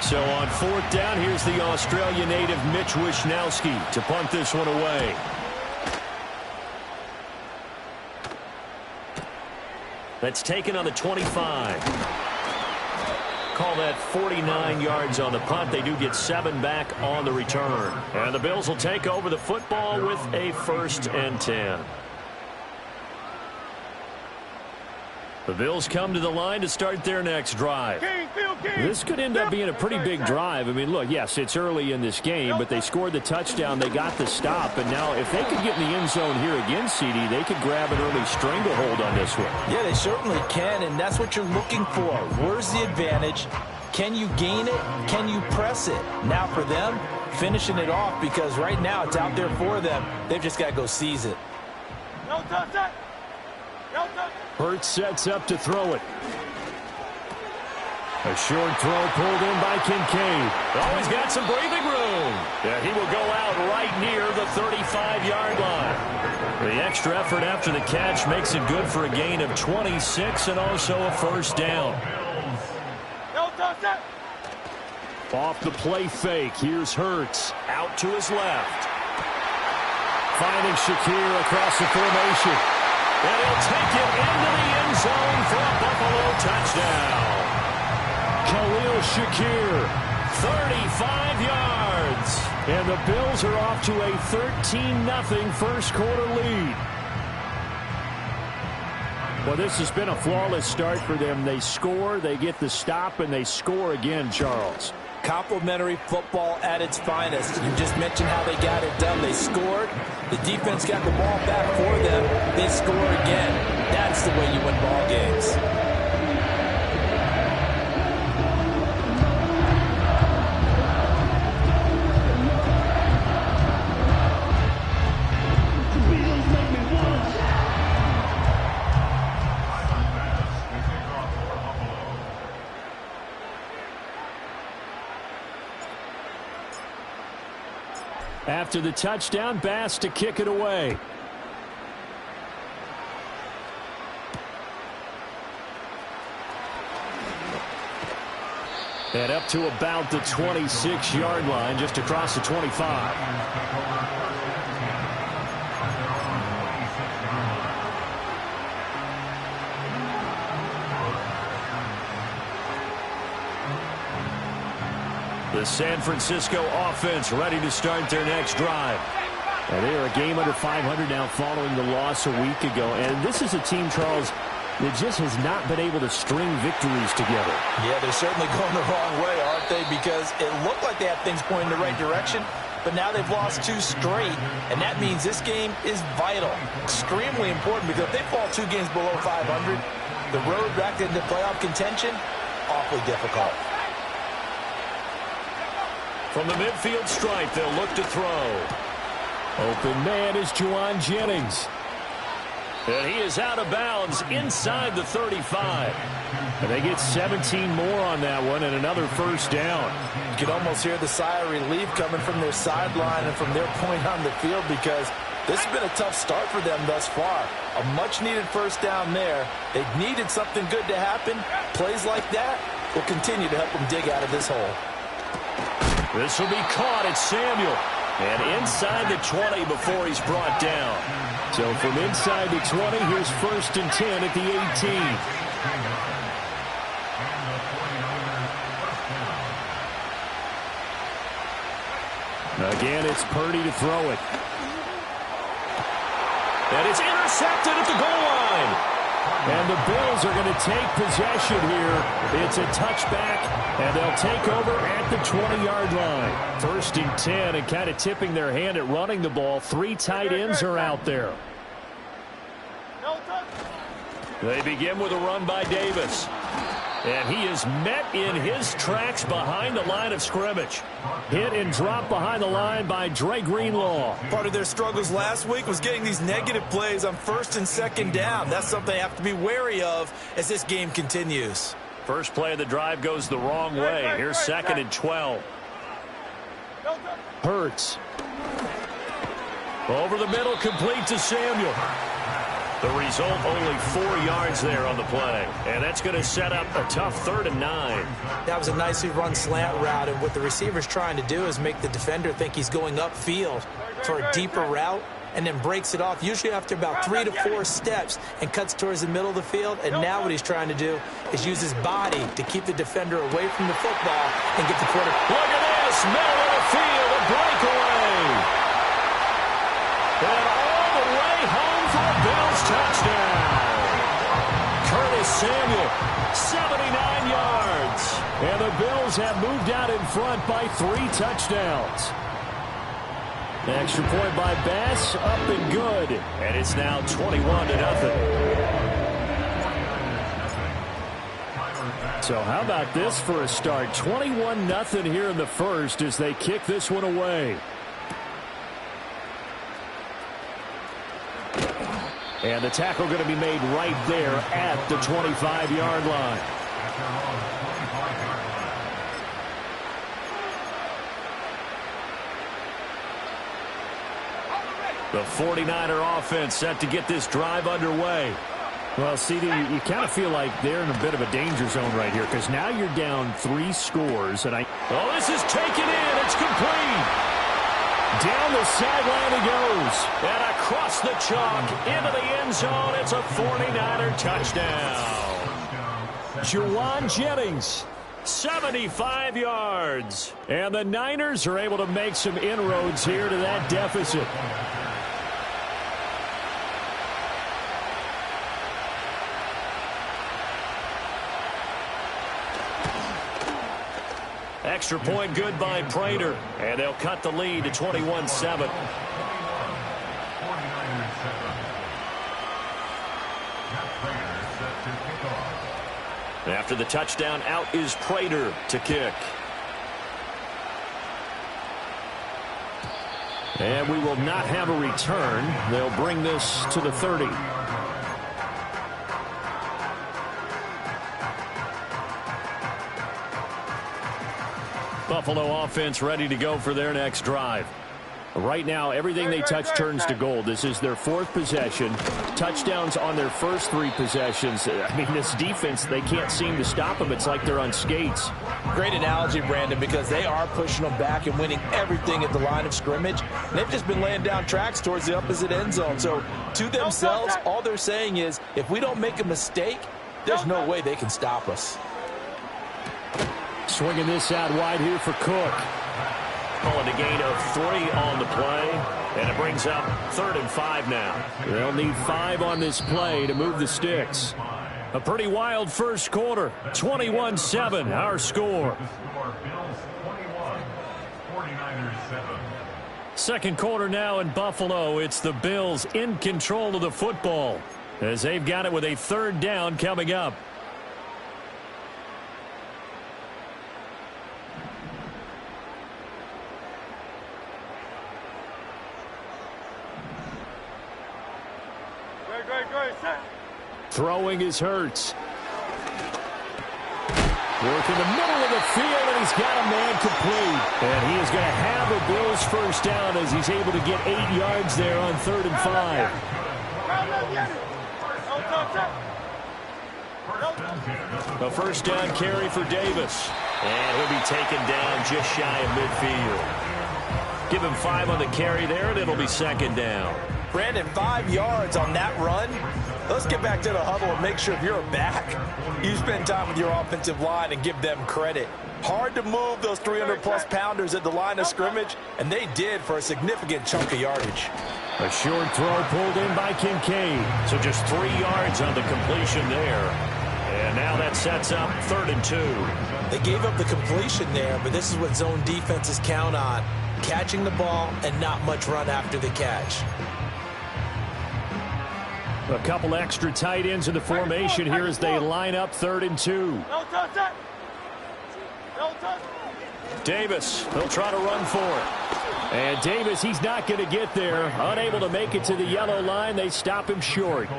So on fourth down, here's the Australia native Mitch Wishnowsky to punt this one away. That's taken on the 25. Call that 49 yards on the punt. They do get 7 back on the return. And the Bills will take over the football with a 1st and 10. The Bills come to the line to start their next drive. This could end up being a pretty big drive. I mean, look, yes, it's early in this game, but they scored the touchdown. They got the stop. And now if they could get in the end zone here again, CD, they could grab an early stranglehold on this one. Yeah, they certainly can, and that's what you're looking for. Where's the advantage? Can you gain it? Can you press it? Now for them, finishing it off, because right now it's out there for them. They've just got to go seize it. No touch that. No touch. Hurts sets up to throw it. A short throw pulled in by Kincaid. Oh, he's got some breathing room. Yeah, he will go out right near the 35-yard line. The extra effort after the catch makes it good for a gain of 26 and also a 1st down. No touch that. Off the play fake, here's Hurts. Out to his left. Finding Shakir across the formation. And he'll take it into the end zone for a Buffalo touchdown. Khalil Shakir, 35 yards. And the Bills are off to a 13-0 first quarter lead. Well, this has been a flawless start for them. They score, they get the stop, and they score again, Charles. Complimentary football at its finest. You just mentioned how they got it done. They scored. The defense got the ball back for them. They score again. That's the way you win ball games. After the touchdown, Bass to kick it away. And up to about the 26-yard line, just across the 25. The San Francisco offense ready to start their next drive. And they are a game under 500 now following the loss a week ago. And this is a team, Charles, that just has not been able to string victories together. Yeah, they're certainly going the wrong way, aren't they? Because it looked like they had things pointing in the right direction, but now they've lost 2 straight, and that means this game is vital. Extremely important, because if they fall 2 games below 500, the road back into playoff contention, awfully difficult. From the midfield stripe, they'll look to throw. Open man is Juwan Jennings. And he is out of bounds inside the 35. And they get 17 more on that one and another 1st down. You can almost hear the sigh of relief coming from their sideline and from their point on the field, because this has been a tough start for them thus far. A much-needed 1st down there. They needed something good to happen. Plays like that will continue to help them dig out of this hole. This will be caught at Samuel. And inside the 20 before he's brought down. So from inside the 20, here's 1st and 10 at the 18. Again, it's Purdy to throw it. And it's intercepted at the goal line. And the Bills are going to take possession here. It's a touchback, and they'll take over at the 20-yard line. 1st and 10, and kind of tipping their hand at running the ball. 3 tight ends are out there. They begin with a run by Davis. And he is met in his tracks behind the line of scrimmage. Hit and drop behind the line by Dre Greenlaw. Part of their struggles last week was getting these negative plays on 1st and 2nd down. That's something they have to be wary of as this game continues. First play of the drive goes the wrong way. Here's 2nd and 12. Hurts. Over the middle, complete to Samuel. The result, only 4 yards there on the play. And that's going to set up a tough 3rd and 9. That was a nicely run slant route, and what the receiver's trying to do is make the defender think he's going upfield for a deeper route, and then breaks it off, usually after about 3 to 4 steps, and cuts towards the middle of the field. And now what he's trying to do is use his body to keep the defender away from the football and get the quarterback. Look at this, middle of the field, a breakaway. And all the way home for a Bills touchdown. Curtis Samuel, 79 yards. And the Bills have moved out in front by 3 touchdowns. Extra point by Bass, up and good. And it's now 21-0. So how about this for a start? 21-0 here in the first as they kick this one away. And the tackle going to be made right there at the 25-yard line. The 49er offense set to get this drive underway. Well, CD, you kind of feel like they're in a bit of a danger zone right here because now you're down 3 scores. And oh, this is taken in. It's complete. Down the sideline he goes. And across the chalk into the end zone. It's a 49er touchdown. Juwan Jennings, 75 yards. And the Niners are able to make some inroads here to that deficit. Extra point good by Prater. And they'll cut the lead to 21-7. After the touchdown, out is Prater to kick. And we will not have a return. They'll bring this to the 30. Buffalo offense ready to go for their next drive. Right now, everything they touch turns to gold. This is their 4th possession. Touchdowns on their first 3 possessions. I mean, this defense, they can't seem to stop them. It's like they're on skates. Great analogy, Brandon, because they are pushing them back and winning everything at the line of scrimmage. They've just been laying down tracks towards the opposite end zone. So, to themselves, all they're saying is, if we don't make a mistake, there's no way they can stop us. Swinging this out wide here for Cook. Calling a gain of 3 on the play. And it brings up 3rd and 5 now. They'll need 5 on this play to move the sticks. A pretty wild first quarter. 21-7, our score. Second quarter now in Buffalo. It's the Bills in control of the football as they've got it with a 3rd down coming up. Throwing is Hurts. Work in the middle of the field, and he's got a man complete. And he is going to have a Bills first down as he's able to get 8 yards there on 3rd and 5. A first down carry for Davis. And he'll be taken down just shy of midfield. Give him 5 on the carry there, and it'll be 2nd down. Brandon, 5 yards on that run. Let's get back to the huddle and make sure if you're a back, you spend time with your offensive line and give them credit. Hard to move those 300-plus pounders at the line of scrimmage, and they did for a significant chunk of yardage. A short throw pulled in by Kincaid. So just 3 yards on the completion there. And now that sets up 3rd and 2. They gave up the completion there, but this is what zone defenses count on. Catching the ball and not much run after the catch. A couple extra tight ends in the formation here as they line up 3rd and 2. Davis, they'll try to run for it. And Davis, he's not going to get there. Unable to make it to the yellow line. They stop him short.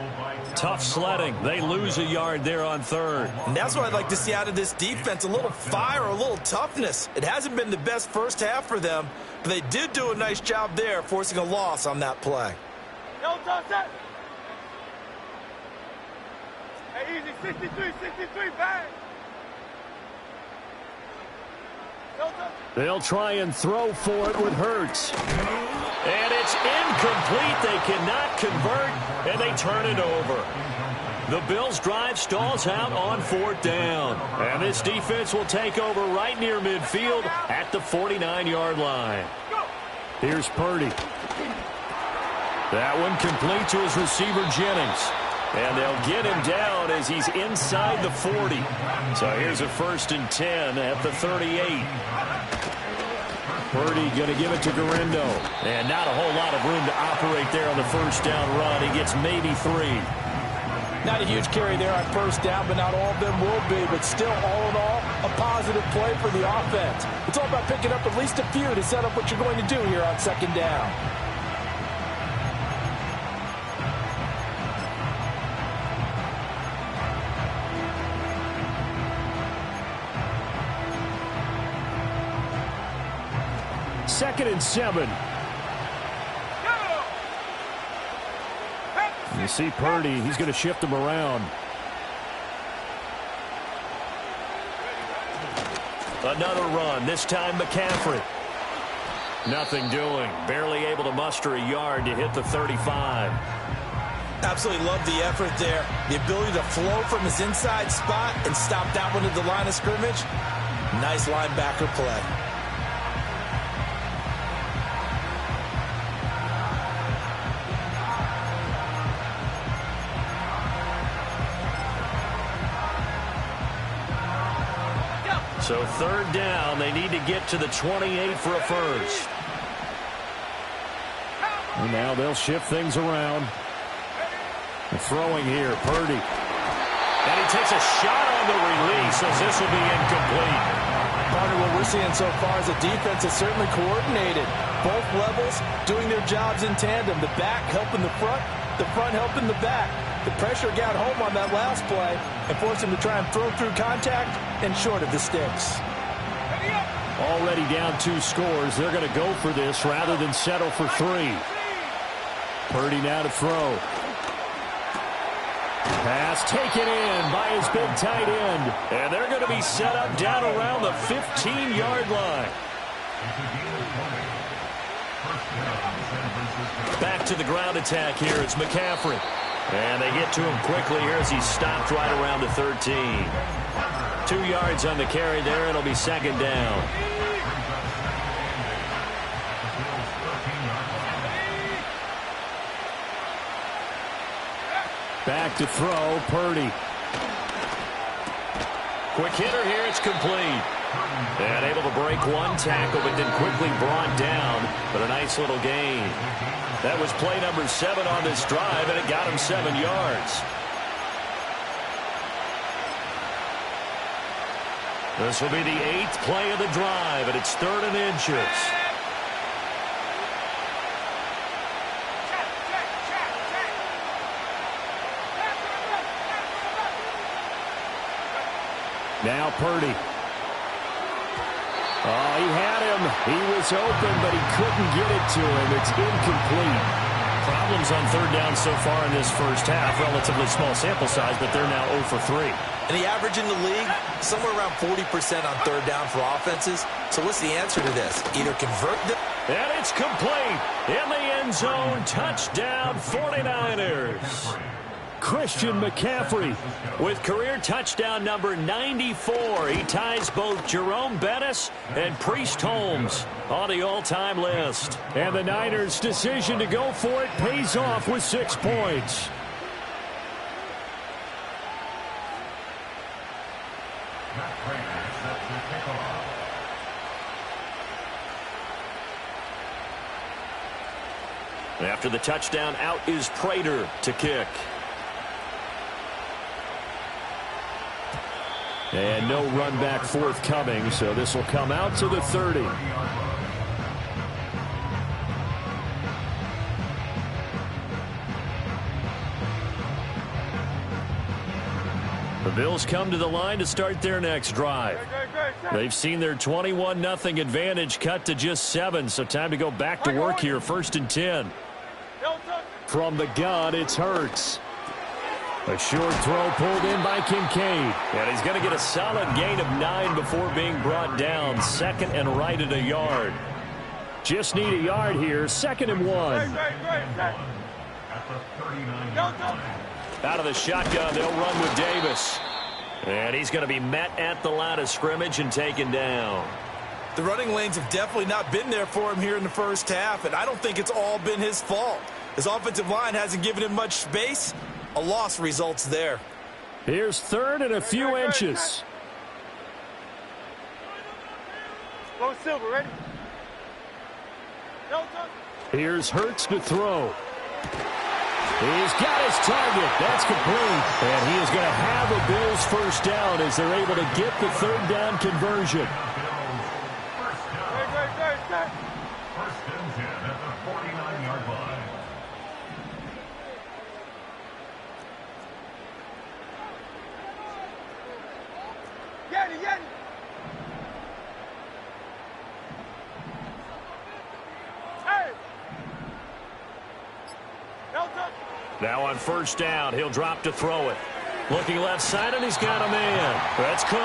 Tough sledding. They lose a yard there on 3rd. And that's what I'd like to see out of this defense. A little fire, a little toughness. It hasn't been the best first half for them, but they did do a nice job there forcing a loss on that play. Hey, easy. 63, 63, bang. No touch. They'll try and throw for it with Hurts. And it's incomplete. They cannot convert, and they turn it over. The Bills' drive stalls out on 4th down. And this defense will take over right near midfield at the 49-yard line. Here's Purdy. That one complete to his receiver, Jennings. And they'll get him down as he's inside the 40. So here's a 1st and 10 at the 38. Purdy going to give it to Garindo. And not a whole lot of room to operate there on the 1st down run. He gets maybe 3. Not a huge carry there on 1st down, but not all of them will be. But still, all in all, a positive play for the offense. It's all about picking up at least a few to set up what you're going to do here on 2nd down. Second and 7. You see Purdy, he's going to shift him around. Another run, this time McCaffrey. Nothing doing, barely able to muster a yard to hit the 35. Absolutely love the effort there. The ability to flow from his inside spot and stop that one at the line of scrimmage. Nice linebacker play. So 3rd down, they need to get to the 28 for a 1st. And now they'll shift things around. And throwing here, Purdy. And he takes a shot on the release as this will be incomplete. Partner, what we're seeing so far is the defense is certainly coordinated. Both levels doing their jobs in tandem. The back helping the front helping the back. The pressure got home on that last play and forced him to try and throw through contact and short of the sticks. Already down 2 scores. They're going to go for this rather than settle for 3. Purdy now to throw. Pass taken in by his big tight end. And they're going to be set up down around the 15-yard line. Back to the ground attack here. It's McCaffrey. And they get to him quickly here as he's stopped right around the 13. 2 yards on the carry there. It'll be 2nd down. Back to throw, Purdy. Quick hitter here, it's complete. And able to break one tackle, but then quickly brought down. But a nice little gain. That was play number 7 on this drive, and it got him 7 yards. This will be the 8th play of the drive, and it's 3rd and inches. Now Purdy. Oh, he had him. He was open, but he couldn't get it to him. It's incomplete. Problems on 3rd down so far in this first half. Relatively small sample size, but they're now 0 for 3. And the average in the league, somewhere around 40% on 3rd down for offenses. So what's the answer to this? Either convert them. And it's complete. In the end zone, touchdown 49ers. Christian McCaffrey with career touchdown number 94. He ties both Jerome Bettis and Priest Holmes on the all-time list. And the Niners' decision to go for it pays off with 6 points. After the touchdown, out is Prater to kick. And no run back forthcoming, so this will come out to the 30. The Bills come to the line to start their next drive. They've seen their 21-0 advantage cut to just 7, so time to go back to work here. 1st and 10. From the gun, it's Hurts. A short throw pulled in by Kincaid. And he's going to get a solid gain of 9 before being brought down. Second and right at a yard. Just need a yard here. 2nd and 1. Out of the shotgun, they'll run with Davis. And he's going to be met at the line of scrimmage and taken down. The running lanes have definitely not been there for him here in the first half, and I don't think it's all been his fault. His offensive line hasn't given him much space. A loss results there. Here's 3rd and a few inches. Go Silver, ready? Here's Hurts to throw. He's got his target. That's complete. And he is going to have a Bills first down as they're able to get the 3rd down conversion. First and 10 at the 49-yard line. Yeti. Hey. Now on first down, he'll drop to throw it. Looking left side, and he's got a man. That's Cook.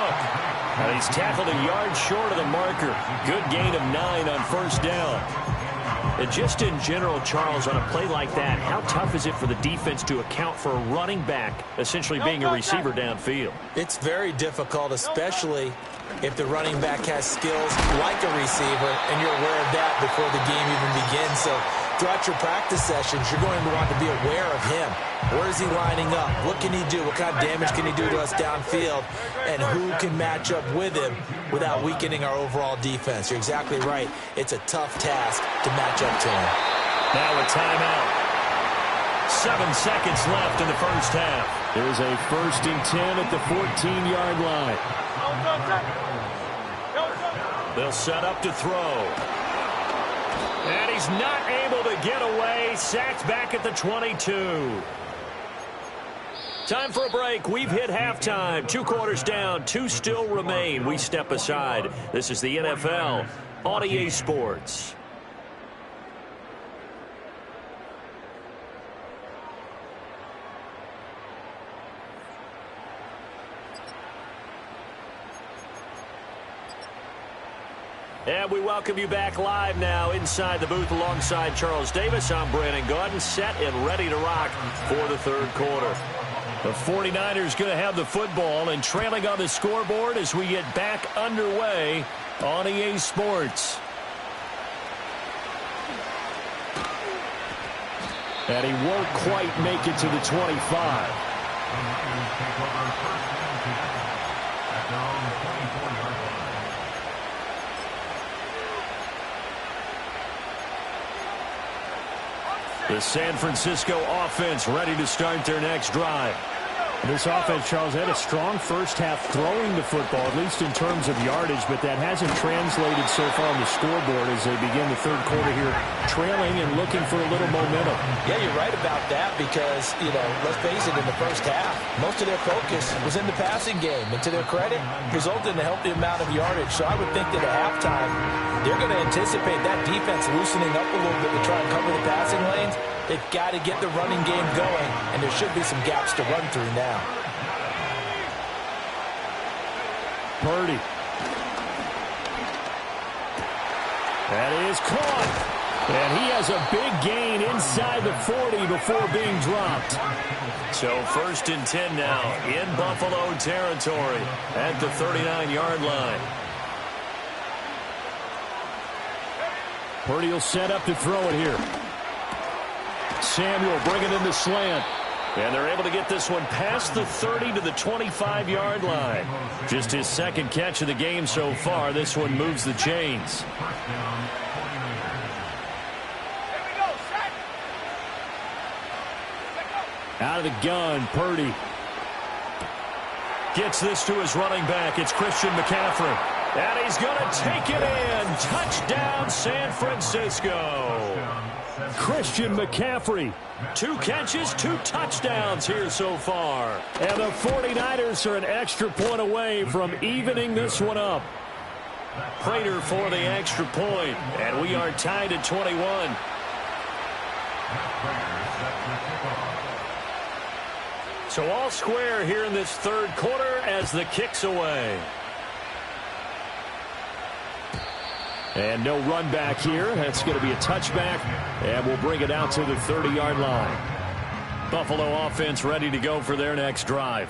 And he's tackled a yard short of the marker. Good gain of 9 on first down. And just in general, Charles, on a play like that, how tough is it for the defense to account for a running back essentially being a receiver downfield? It's very difficult, especially if the running back has skills like a receiver, and you're aware of that before the game even begins. So throughout your practice sessions, you're going to want to be aware of him. Where is he lining up? What can he do? What kind of damage can he do to us downfield? And who can match up with him without weakening our overall defense? You're exactly right. It's a tough task to match up to him. Now a timeout. 7 seconds left in the first half. There's a 1st and 10 at the 14-yard line. They'll set up to throw. And he's not able to get away. Sacked back at the 22. Time for a break. We've hit halftime. 2 quarters down. 2 still remain. We step aside. This is the NFL on EA Sports. And we welcome you back live now inside the booth alongside Charles Davis. I'm Brandon Gaudin, set and ready to rock for the 3rd quarter. The 49ers going to have the football and trailing on the scoreboard as we get back underway on EA Sports. And he won't quite make it to the 25. The San Francisco offense ready to start their next drive. This offense, Charles, had a strong first half throwing the football, at least in terms of yardage, but that hasn't translated so far on the scoreboard as they begin the 3rd quarter here, trailing and looking for a little momentum. Yeah, you're right about that because, let's face it, in the first half, most of their focus was in the passing game. And to their credit, resulted in a healthy amount of yardage. So I would think that at halftime, they're going to anticipate that defense loosening up a little bit to try and cover the passing lanes. They've got to get the running game going, and there should be some gaps to run through now. Purdy. That is caught. And he has a big gain inside the 40 before being dropped. So 1st and 10 now in Buffalo territory at the 39-yard line. Purdy will set up to throw it here. Samuel bringing in the slant. And they're able to get this one past the 30 to the 25-yard line. Just his 2nd catch of the game so far. This one moves the chains. Out of the gun, Purdy. Gets this to his running back. It's Christian McCaffrey. And he's going to take it in. Touchdown, San Francisco. Christian McCaffrey. 2 catches, 2 touchdowns here so far. And the 49ers are an extra point away from evening this one up. Prater for the extra point. And we are tied at 21. So all square here in this third quarter as the kick's away. And no run back here. That's going to be a touchback, and we'll bring it out to the 30-yard line. Buffalo offense ready to go for their next drive.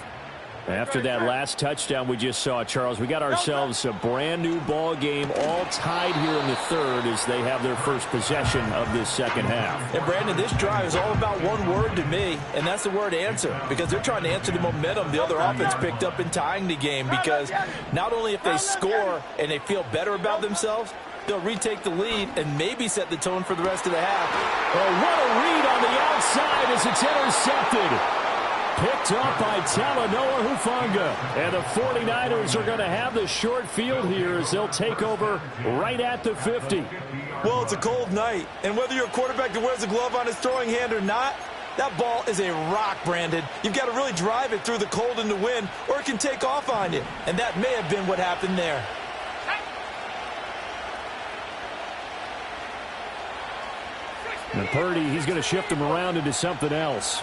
After that last touchdown we just saw, Charles, we got ourselves a brand-new ball game, all tied here in the third as they have their first possession of this second half. And, Brandon, this drive is all about one word to me, and that's the word answer, because they're trying to answer the momentum the other offense picked up in tying the game, because not only if they score and they feel better about themselves, they'll retake the lead and maybe set the tone for the rest of the half. Oh, what a read on the outside as it's intercepted. Picked up by Talanoa Hufanga. And the 49ers are going to have the short field here as they'll take over right at the 50. Well, it's a cold night, and whether you're a quarterback that wears a glove on his throwing hand or not, that ball is a rock, Brandon. You've got to really drive it through the cold and the wind, or it can take off on you. And that may have been what happened there. And Purdy, he's going to shift him around into something else.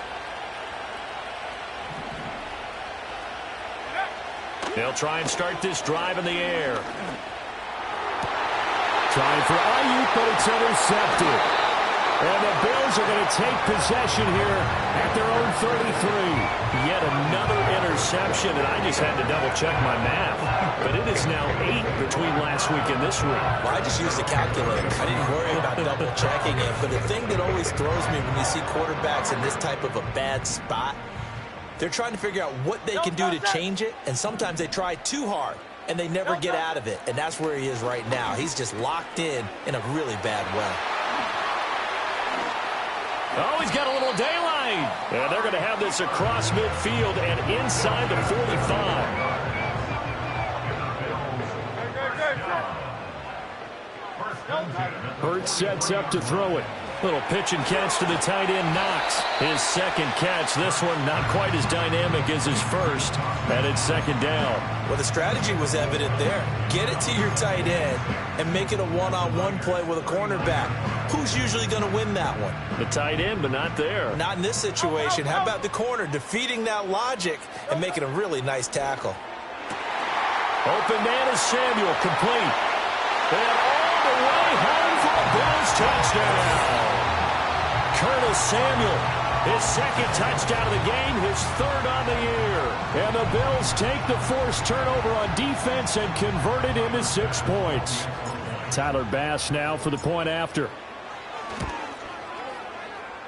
They'll try and start this drive in the air. Trying for Ayuk, but it's intercepted. And the Bills are going to take possession here at their own 33. Yet another interception, and I just had to double-check my math. But it is now 8 between last week and this week. Well, I just used the calculator. I didn't worry about double-checking it. But the thing that always throws me when you see quarterbacks in this type of a bad spot, they're trying to figure out what they can do to change it, and sometimes they try too hard, and they never get out of it. And that's where he is right now. He's just locked in a really bad way. Oh, he's got a little daylight. And they're going to have this across midfield and inside the 45. Hurts sets up to throw it. Little pitch and catch to the tight end, Knox. His second catch. This one not quite as dynamic as his first. And it's second down. Well, the strategy was evident there. Get it to your tight end and make it a one-on-one play with a cornerback. Who's usually going to win that one? The tight end, but not there. Not in this situation. How about the corner defeating that logic and making a really nice tackle? Open man is Samuel, complete. And all the way home for a Bills touchdown. Curtis Samuel, his second touchdown of the game, his third on the year. And the Bills take the forced turnover on defense and convert it into 6 points. Tyler Bass now for the point after.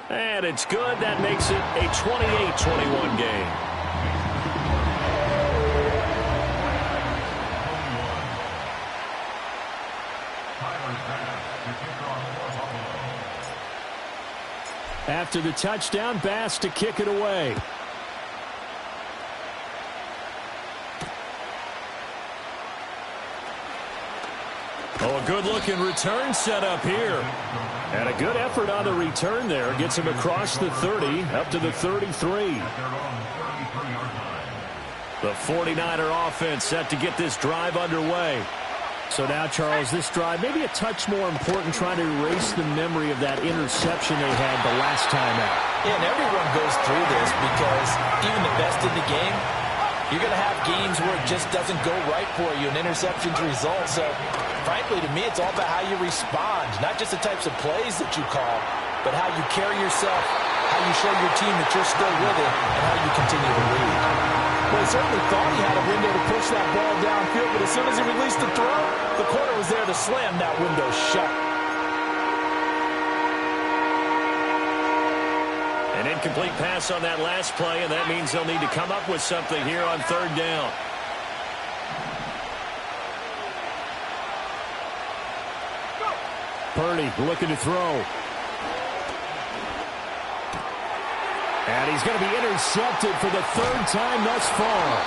And it's good. That makes it a 28-21 game. After the touchdown, Bass to kick it away. Oh, a good-looking return set up here. And a good effort on the return there. Gets him across the 30, up to the 33. The 49er offense set to get this drive underway. So now, Charles, this drive maybe a touch more important, trying to erase the memory of that interception they had the last time out. Yeah, and everyone goes through this because even the best in the game, you're going to have games where it just doesn't go right for you, and interceptions result. So, frankly, to me, it's all about how you respond, not just the types of plays that you call, but how you carry yourself, how you show your team that you're still with it, and how you continue to lead. Well, he certainly thought he had a window to push that ball downfield, but as soon as he released the throw, the corner was there to slam that window shut. An incomplete pass on that last play, and that means they'll need to come up with something here on third down. Purdy looking to throw. And he's going to be intercepted for the third time thus far.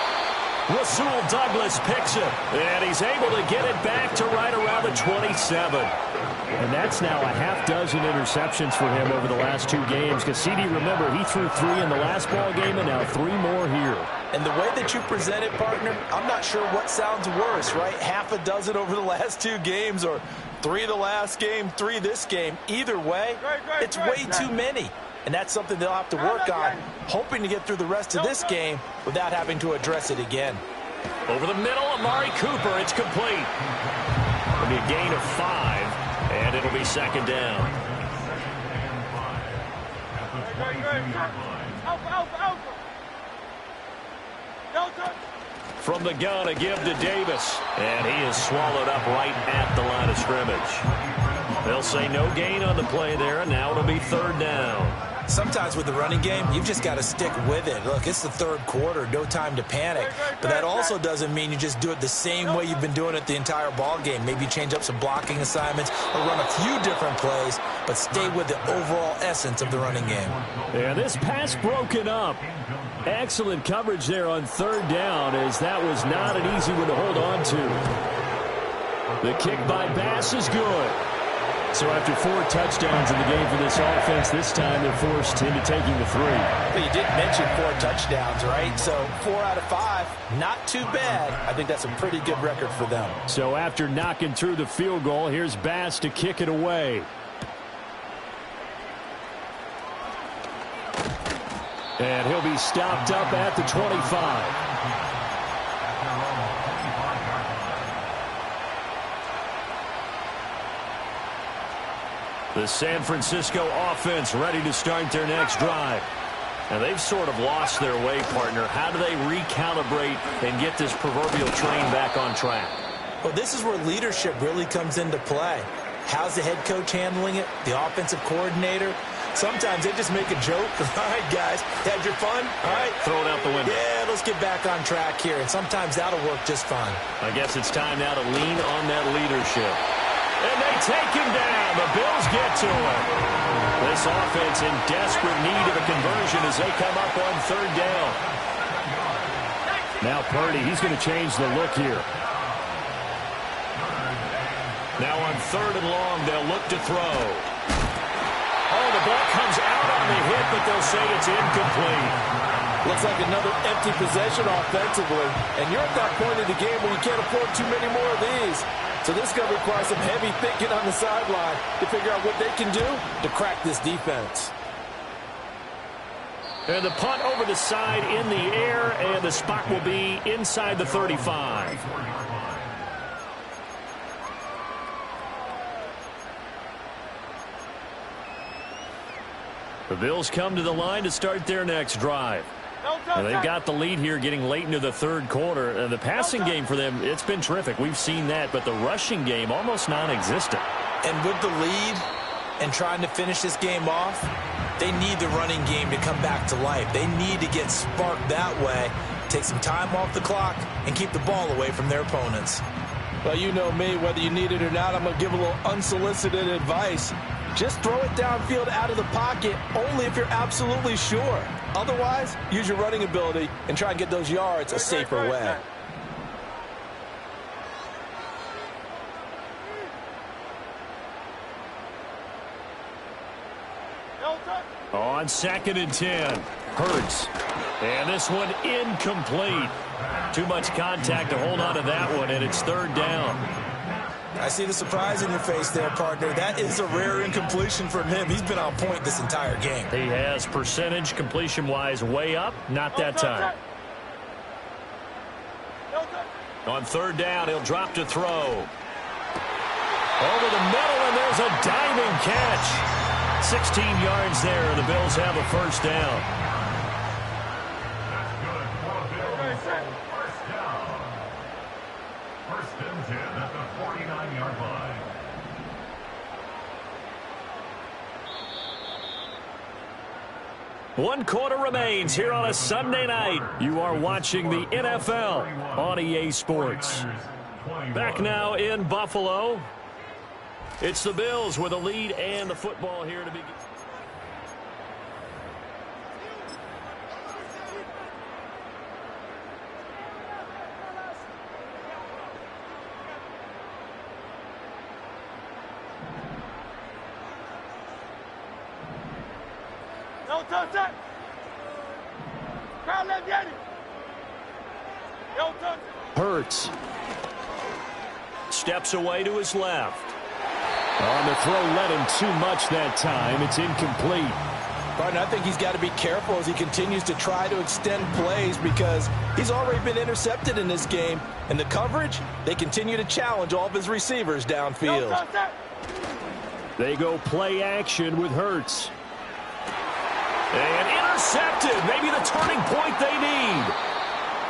Rasul Douglas picks it, and he's able to get it back to right around the 27. And that's now a half dozen interceptions for him over the last 2 games. Because CD, remember, he threw 3 in the last ball game and now 3 more here. And the way that you present it, partner, I'm not sure what sounds worse, right? Half a dozen over the last 2 games, or 3 the last game, 3 this game. Either way, it's way too many. and that's something they'll have to work on, hoping to get through the rest of this game without having to address it again. Over the middle, Amari Cooper. It's complete. It'll be a gain of 5, and it'll be second down. From the gun, a give to Davis. And he is swallowed up right at the line of scrimmage. They'll say no gain on the play there, and now it'll be third down. Sometimes with the running game, you've just got to stick with it. Look, it's the third quarter, no time to panic. But that also doesn't mean you just do it the same way you've been doing it the entire ball game. Maybe change up some blocking assignments or run a few different plays, but stay with the overall essence of the running game. Yeah, this pass broken up. Excellent coverage there on third down, as that was not an easy one to hold on to. The kick by Bass is good. So after 4 touchdowns in the game for this offense, this time they're forced into taking the 3. But you did mention 4 touchdowns, right? So 4 out of 5, not too bad. I think that's a pretty good record for them. So after knocking through the field goal, here's Bass to kick it away. And he'll be stopped up at the 25. The San Francisco offense ready to start their next drive. And they've sort of lost their way, partner. How do they recalibrate and get this proverbial train back on track? Well, this is where leadership really comes into play. How's the head coach handling it? The offensive coordinator? Sometimes they just make a joke. All right, guys, had your fun? All right. Throw it out the window. Yeah, let's get back on track here. And sometimes that'll work just fine. I guess it's time now to lean on that leadership. And they take him down. The Bills get to him. This offense in desperate need of a conversion as they come up on third down. Now Purdy, he's going to change the look here. Now on third and long, they'll look to throw. Oh, the ball comes out on the hit, but they'll say it's incomplete. Looks like another empty possession offensively. And you're at that point in the game where you can't afford too many more of these. So this is going to require some heavy thinking on the sideline to figure out what they can do to crack this defense. And the punt over the side in the air, and the spot will be inside the 35. The Bills come to the line to start their next drive. And they've got the lead here getting late into the third quarter. And the passing game for them, it's been terrific. We've seen that, but the rushing game almost non-existent. And with the lead and trying to finish this game off, they need the running game to come back to life. They need to get sparked that way, take some time off the clock, and keep the ball away from their opponents. Well, you know me, whether you need it or not, I'm going to give a little unsolicited advice. Just throw it downfield out of the pocket only if you're absolutely sure. Otherwise, use your running ability and try and get those yards a safer way. On 2nd and 10, Hurts. And this one incomplete. Too much contact to hold on to that one, and it's third down. I see the surprise in your face there, partner. That is a rare incompletion from him. He's been on point this entire game. He has percentage completion-wise way up. Not that time. On third down, he'll drop to throw. Over the middle, and there's a diving catch. 16 yards there, and the Bills have a first down. First and 10 at the 49-yard line. One quarter remains here on a Sunday night. You are watching the NFL on EA Sports. Back now in Buffalo. It's the Bills with a lead and the football here to begin. Hurts. Steps away to his left. On the throw, led him too much that time. It's incomplete. Partner, I think he's got to be careful as he continues to try to extend plays because he's already been intercepted in this game. And the coverage, they continue to challenge all of his receivers downfield. They go play action with Hurts. And intercepted. Maybe the turning point they need.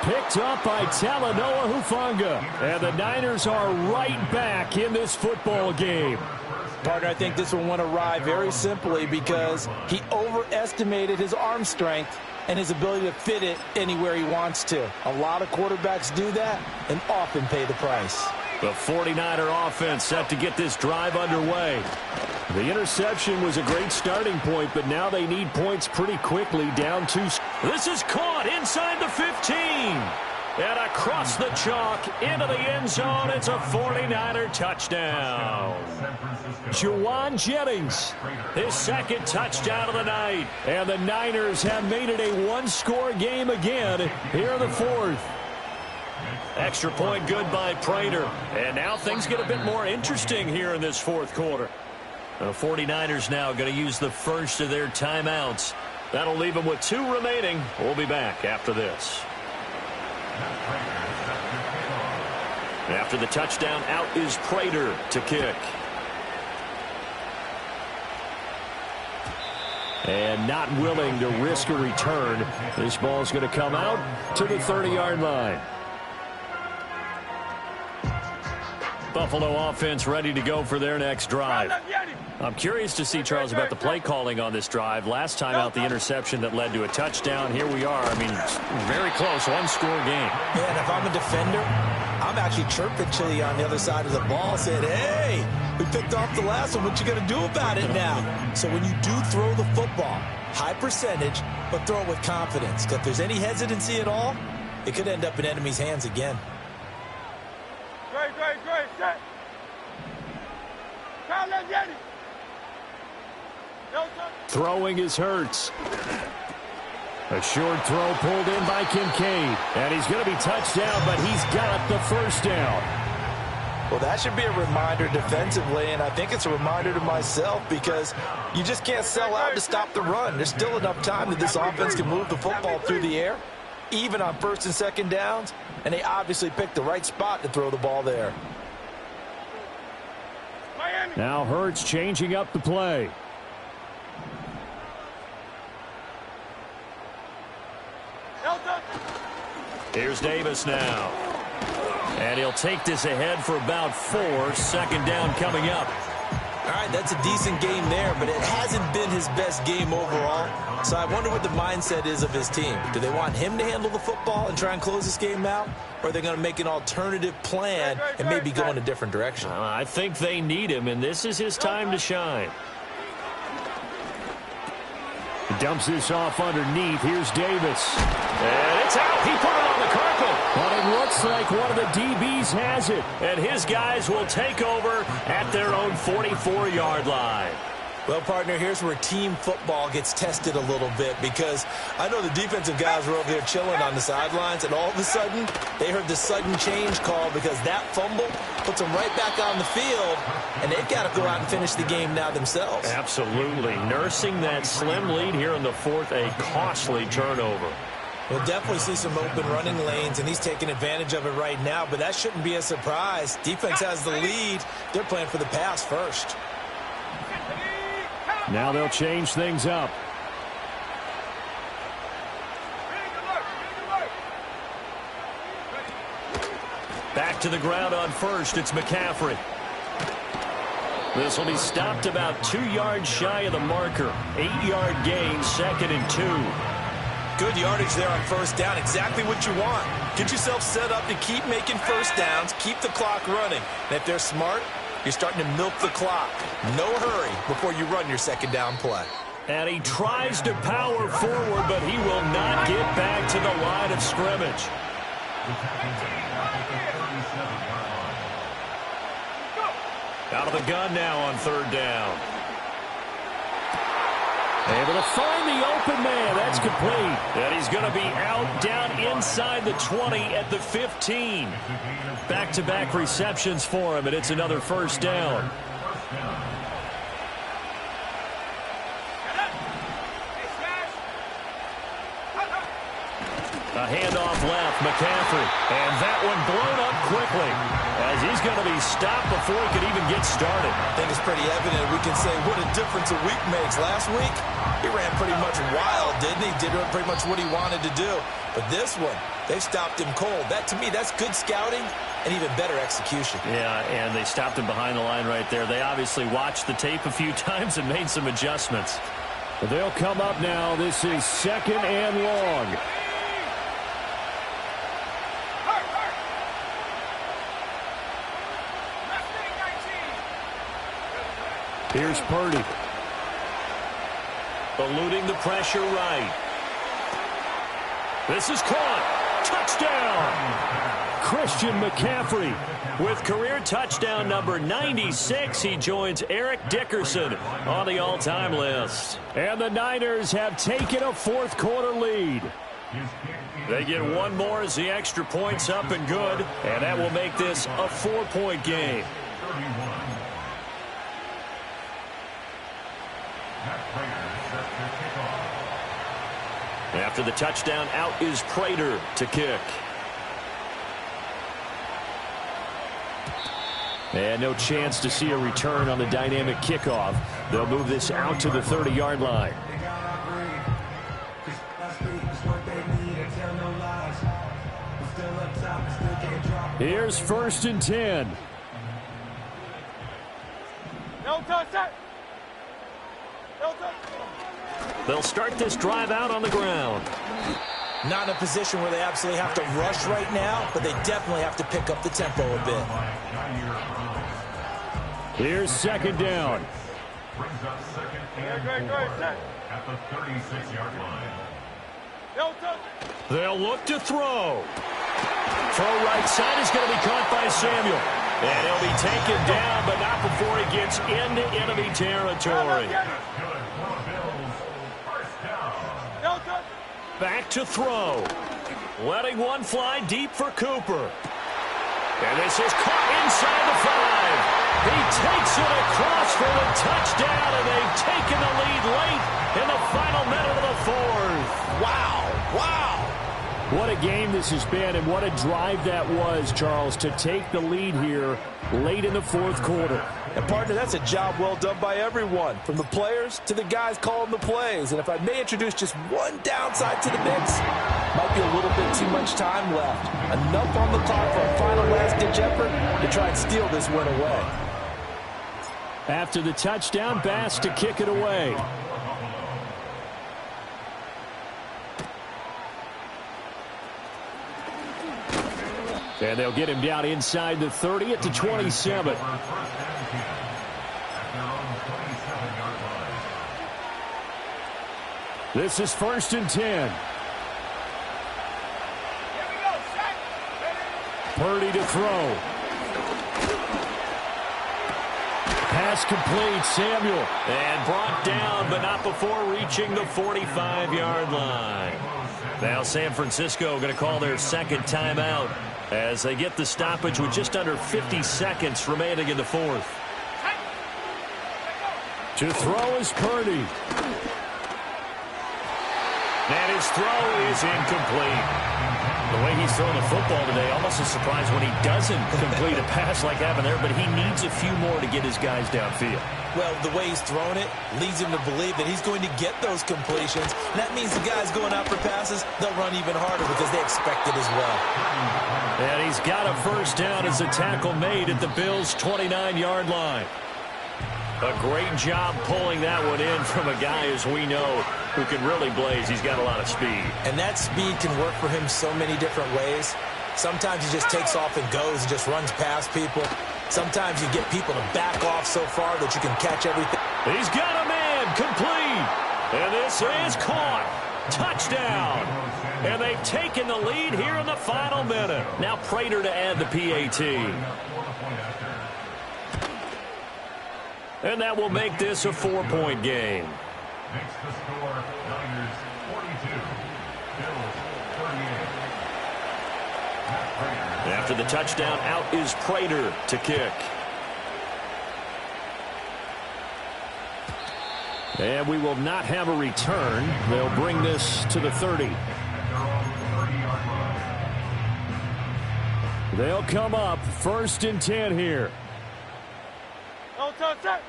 Picked up by Talanoa Hufanga. And the Niners are right back in this football game. Partner, I think this one went awry very simply because he overestimated his arm strength and his ability to fit it anywhere he wants to. A lot of quarterbacks do that and often pay the price. The 49er offense set to get this drive underway. The interception was a great starting point, but now they need points pretty quickly, down 2. This is caught inside the 15. And across the chalk into the end zone. It's a 49er touchdown. Juwan Jennings, his second touchdown of the night. And the Niners have made it a one-score game again here in the fourth. Extra point good by Prater. And now things get a bit more interesting here in this fourth quarter. The 49ers now going to use the first of their timeouts. That'll leave them with 2 remaining. We'll be back after this. After the touchdown, out is Prater to kick. And not willing to risk a return. This ball's going to come out to the 30-yard line. Buffalo offense ready to go for their next drive. I'm curious to see, Charles, about the play calling on this drive. Last time out, the interception that led to a touchdown. Here we are. I mean, very close, one-score game. Yeah, and if I'm a defender, I'm actually chirping to you on the other side of the ball, saying, hey, we picked off the last one. What you going to do about it now? So when you do throw the football, high percentage, but throw it with confidence. Because if there's any hesitancy at all, it could end up in enemy's hands again. Great, set. Throwing is Hurts. A short throw pulled in by Kincaid. And he's going to be touched down, but he's got the first down. Well, that should be a reminder defensively, and I think it's a reminder to myself because you just can't sell out to stop the run. There's still enough time that this offense can move the football through the air, even on first and second downs, and they obviously picked the right spot to throw the ball there. Now Hurts changing up the play. Here's Davis now. And he'll take this ahead for about 4. Second down coming up. All right, that's a decent game there, but it hasn't been his best game overall. So I wonder what the mindset is of his team. Do they want him to handle the football and try and close this game out? Or are they going to make an alternative plan and maybe go in a different direction? I think they need him, and this is his time to shine. He dumps this off underneath. Here's Davis. And it's out. He put it on the carpet. But it looks like one of the DBs has it. And his guys will take over at their own 44-yard line. Well, partner, here's where team football gets tested a little bit because I know the defensive guys were over there chilling on the sidelines, and all of a sudden they heard the sudden change call because that fumble puts them right back on the field, and they've got to go out and finish the game now themselves. Absolutely. Nursing that slim lead here in the fourth, a costly turnover. We'll definitely see some open running lanes, and he's taking advantage of it right now, but that shouldn't be a surprise. Defense has the lead. They're playing for the pass first. Now they'll change things up. Back to the ground on first. It's McCaffrey. This will be stopped about 2 yards shy of the marker. 8-yard gain, 2nd and 2. Good yardage there on first down. Exactly what you want. Get yourself set up to keep making first downs, keep the clock running. And if they're smart, you're starting to milk the clock. No hurry before you run your second down play. And he tries to power forward, but he will not get back to the line of scrimmage. Out of the gun now on third down. Able to find the open man. That's complete. And he's going to be out down inside the 20 at the 15. Back-to-back receptions for him, and it's another first down. A handoff left, McCaffrey. And that one blown up quickly as he's going to be stopped before he could even get started. I think it's pretty evident. We can say what a difference a week makes. Last week, he ran pretty much wild, didn't he? Did pretty much what he wanted to do. But this one, they stopped him cold. That, to me, that's good scouting and even better execution. Yeah, and they stopped him behind the line right there. They obviously watched the tape a few times and made some adjustments. They'll come up now. This is 2nd and long. Here's Purdy. Eluding the pressure right. This is caught. Touchdown! Christian McCaffrey. With career touchdown number 96, he joins Eric Dickerson on the all-time list. And the Niners have taken a fourth-quarter lead. They get one more as the extra point's up and good, and that will make this a 4-point game. After the touchdown, out is Prater to kick. And no chance to see a return on the dynamic kickoff. They'll move this out to the 30-yard line. Here's 1st and 10. No touch that. No touch. They'll start this drive out on the ground. Not in a position where they absolutely have to rush right now, but they definitely have to pick up the tempo a bit. Here's 2nd down. Brings up 2nd and 4 at the 36-yard line. No touch. They'll look to throw. Throw right side is going to be caught by Samuel. And he'll be taken down, but not before he gets into enemy territory. No touch. Back to throw. Letting one fly deep for Cooper. And this is caught inside the 5. He takes it across for the touchdown, and they've taken the lead late in the final minute of the 4th. Wow. Wow. What a game this has been, and what a drive that was, Charles, to take the lead here late in the 4th quarter. And, partner, that's a job well done by everyone, from the players to the guys calling the plays. And if I may introduce just one downside to the mix, might be a little bit too much time left. Enough on the clock for a final last-ditch effort to try and steal this win away. After the touchdown, Bass to kick it away. And they'll get him down inside the 30 at the 27. This is 1st and 10. Here we go. Set. Purdy to throw. Pass complete. Samuel. And brought down, but not before reaching the 45-yard line. Now San Francisco going to call their 2nd timeout as they get the stoppage with just under 50 seconds remaining in the 4th. To throw is Purdy. And his throw is incomplete. The way he's throwing the football today, almost a surprise when he doesn't complete a pass like that there, but he needs a few more to get his guys downfield. Well, the way he's thrown it leads him to believe that he's going to get those completions. And that means the guys going out for passes, they'll run even harder because they expect it as well. And he's got a 1st down as a tackle made at the Bills' 29-yard line. A great job pulling that one in from a guy, as we know, who can really blaze. He's got a lot of speed. And that speed can work for him so many different ways. Sometimes he just takes off and goes and just runs past people. Sometimes you get people to back off so far that you can catch everything. He's got a man complete. And this is caught. Touchdown. And they've taken the lead here in the final minute. Now Prater to add the PAT. And that will make this a 4-point game. Makes the score Niners 42, Bills 38. After the touchdown, out is Prater to kick. And we will not have a return. They'll bring this to the 30. At their own 30-yard They'll come up 1st and 10 here. No touch, set.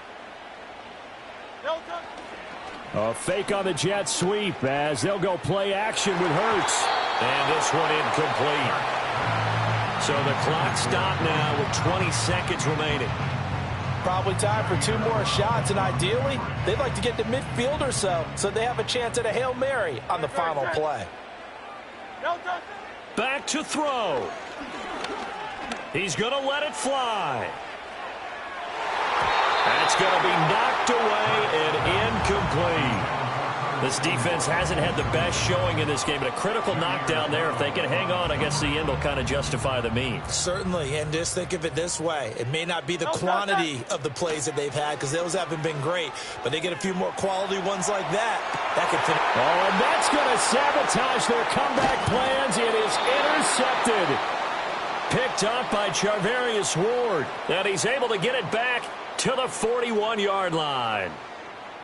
No touch. A fake on the jet sweep as they'll go play action with Hurts. And this one incomplete. So the clock stopped now with 20 seconds remaining. Probably time for 2 more shots, and ideally, they'd like to get to midfield or so they have a chance at a Hail Mary on the final play. No touch. Back to throw. He's going to let it fly. That's going to be knocked away and incomplete. This defense hasn't had the best showing in this game, but a critical knockdown there. If they can hang on, I guess the end will kind of justify the means. Certainly, and just think of it this way. It may not be the quantity of the plays that they've had because those haven't been great, but they get a few more quality ones like that. That could finish. Oh, and that's going to sabotage their comeback plans. It is intercepted. Picked up by Charvarius Ward. And he's able to get it back to the 41-yard line.